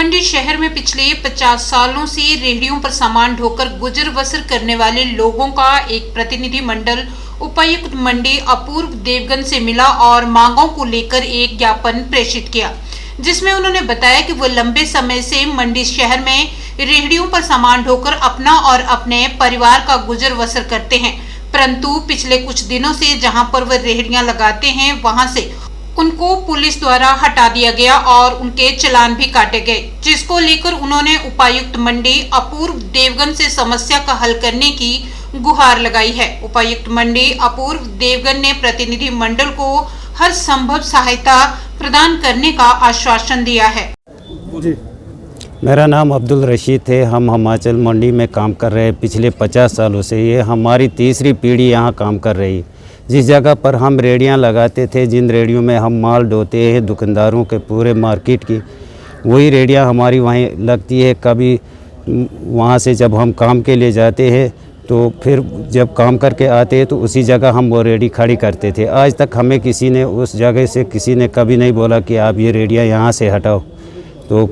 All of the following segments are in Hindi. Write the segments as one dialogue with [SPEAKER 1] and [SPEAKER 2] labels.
[SPEAKER 1] मंडी शहर में पिछले 50 सालों से रेहड़ियों पर सामान ढोकर गुजर बसर करने वाले लोगों का एक प्रतिनिधि मंडल उपायुक्त मंडी अपूर्व देवगन से मिला और मांगों को लेकर एक ज्ञापन प्रेषित किया, जिसमें उन्होंने बताया कि वो लंबे समय से मंडी शहर में रेहड़ियों पर सामान ढोकर अपना और अपने परिवार का गुजर बसर करते हैं, परंतु पिछले कुछ दिनों से जहां पर वो रेहड़ियां लगाते हैं वहां से उनको पुलिस द्वारा हटा दिया गया और उनके चालान भी काटे गए, जिसको लेकर उन्होंने उपायुक्त मंडी अपूर्व देवगन से समस्या का हल करने की गुहार लगाई है। उपायुक्त मंडी अपूर्व देवगन ने प्रतिनिधि मंडल को हर संभव सहायता प्रदान करने का आश्वासन दिया है।
[SPEAKER 2] जी, मेरा नाम अब्दुल रशीद है। हम हिमाचल मंडी में काम कर रहे हैं पिछले 50 सालों से। ये हमारी तीसरी पीढ़ी यहाँ काम कर रही। जिस जगह पर हम रेहड़ियाँ लगाते थे, जिन रेहड़ियों में हम माल ढोते हैं दुकानदारों के पूरे मार्केट की, वही रेहड़ियाँ हमारी वहीं लगती है। कभी वहाँ से जब हम काम के लिए जाते हैं तो फिर जब काम करके आते हैं तो उसी जगह हम वो रेहड़ी खड़ी करते थे। आज तक हमें किसी ने उस जगह से किसी ने कभी नहीं बोला कि आप ये रेहड़ियाँ यहाँ से हटाओ। तो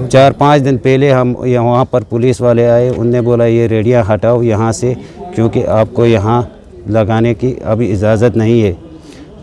[SPEAKER 2] 4-5 दिन पहले हम वहाँ पर पुलिस वाले आए, उनने बोला ये रेहड़ियाँ हटाओ यहाँ से, क्योंकि आपको यहाँ लगाने की अभी इजाज़त नहीं है।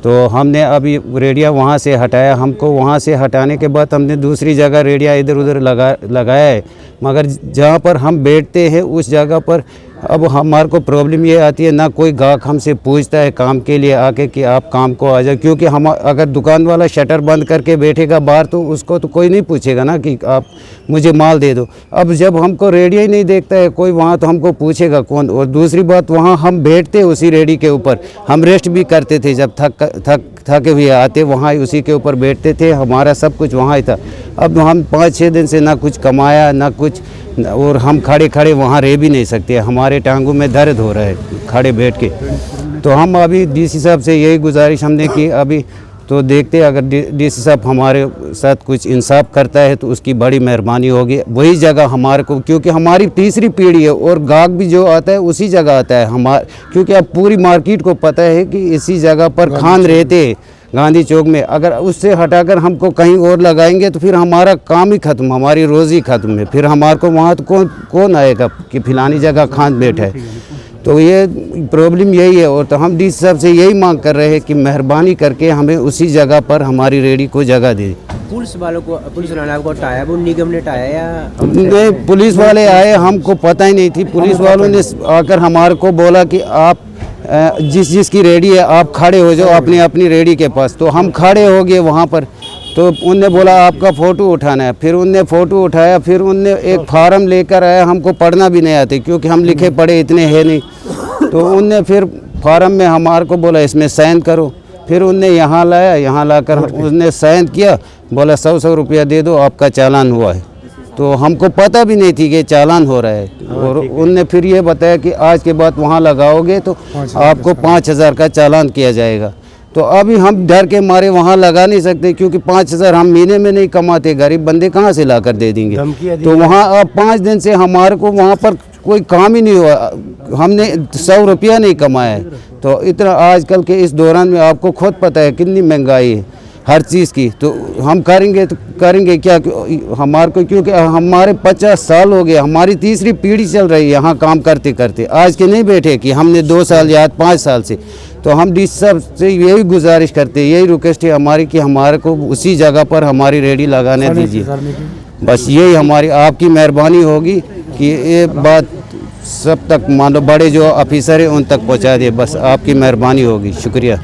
[SPEAKER 2] तो हमने अभी रेहड़ियाँ वहाँ से हटाया। हमको वहाँ से हटाने के बाद हमने दूसरी जगह रेहड़ियाँ इधर उधर लगाया है, मगर जहाँ पर हम बैठते हैं उस जगह पर अब हमारे को प्रॉब्लम ये आती है, ना कोई गाहक हमसे पूछता है काम के लिए आके कि आप काम को आ जाओ, क्योंकि हम अगर दुकान वाला शटर बंद करके बैठेगा बाहर तो उसको तो कोई नहीं पूछेगा ना कि आप मुझे माल दे दो। अब जब हमको रेहड़ी ही नहीं देखता है कोई वहाँ, तो हमको पूछेगा कौन। और दूसरी बात, वहाँ हम बैठते उसी रेहड़ी के ऊपर, हम रेस्ट भी करते थे। जब थके हुए आते वहाँ उसी के ऊपर बैठते थे, हमारा सब कुछ वहाँ ही था। अब हम 5-6 दिन से ना कुछ कमाया ना कुछ, और हम खड़े खड़े वहाँ रह भी नहीं सकते। हमारे टांगों में दर्द हो रहा है खड़े बैठ के। तो हम अभी डीसी साहब से यही गुजारिश हमने की, अभी तो देखते अगर डीसी साहब हमारे साथ कुछ इंसाफ करता है तो उसकी बड़ी मेहरबानी होगी। वही जगह हमारे को, क्योंकि हमारी तीसरी पीढ़ी है और गाहक भी जो आता है उसी जगह आता है क्योंकि अब पूरी मार्केट को पता है कि इसी जगह पर खान रहते हैं गांधी चौक में। अगर उससे हटाकर हमको कहीं और लगाएंगे तो फिर हमारा काम ही ख़त्म, हमारी रोज़ी ख़त्म है। फिर हमारे को वहाँ तो कौन आएगा कि फिलानी जगह खान बैठा है। तो ये प्रॉब्लम यही है। और तो हम डीसी साहब से यही मांग कर रहे हैं कि मेहरबानी करके हमें उसी जगह पर हमारी रेहड़ी को जगह दे।
[SPEAKER 3] पुलिस वालों को, पुलिस वालों को हटाया, वो निगम ने हटाया या
[SPEAKER 2] नहीं? पुलिस वाले आए, हमको पता ही नहीं थी। पुलिस वालों ने आकर हमारे को बोला कि आप जिसकी रेहड़ी है आप खड़े हो जाओ अपनी रेहड़ी के पास। तो हम खड़े हो गए वहाँ पर। तो उनने बोला आपका फ़ोटो उठाना है। फिर उनने फ़ोटो उठाया, फिर उनने एक फार्म लेकर आया। हमको पढ़ना भी नहीं आते क्योंकि हम लिखे पढ़े इतने हैं नहीं। तो उनने फिर फार्म में हमारे को बोला इसमें साइन करो। फिर उनने यहाँ लाया, यहाँ लाकर उसने साइन किया, बोला 100 रुपया दे दो आपका चालान हुआ है। तो हमको पता भी नहीं थी कि चालान हो रहा है। और उनने फिर ये बताया कि आज के बाद वहाँ लगाओगे तो आपको 5000 का चालान किया जाएगा। तो अभी हम डर के मारे वहाँ लगा नहीं सकते, क्योंकि 5000 हम महीने में नहीं कमाते, गरीब बंदे कहाँ से ला कर दे देंगे। तो वहाँ अब 5 दिन से हमारे को वहाँ पर कोई काम ही नहीं हुआ, हमने 100 रुपया नहीं कमाया है। तो इतना आजकल के इस दौरान में आपको खुद पता है कितनी महंगाई है हर चीज़ की। तो हम करेंगे क्या हमारे को, क्योंकि हमारे 50 साल हो गए, हमारी तीसरी पीढ़ी चल रही है यहाँ काम करते करते। आज के नहीं बैठे कि हमने 2 साल या 5 साल से। तो हम डीसी साहब से यही गुजारिश करते हैं, यही रिक्वेस्ट है हमारी कि हमारे को उसी जगह पर हमारी रेहड़ी लगाने दीजिए। बस यही हमारी आपकी मेहरबानी होगी कि ये बात सब तक मानो बड़े जो ऑफिसर हैं उन तक पहुँचा दे। बस आपकी मेहरबानी होगी। शुक्रिया।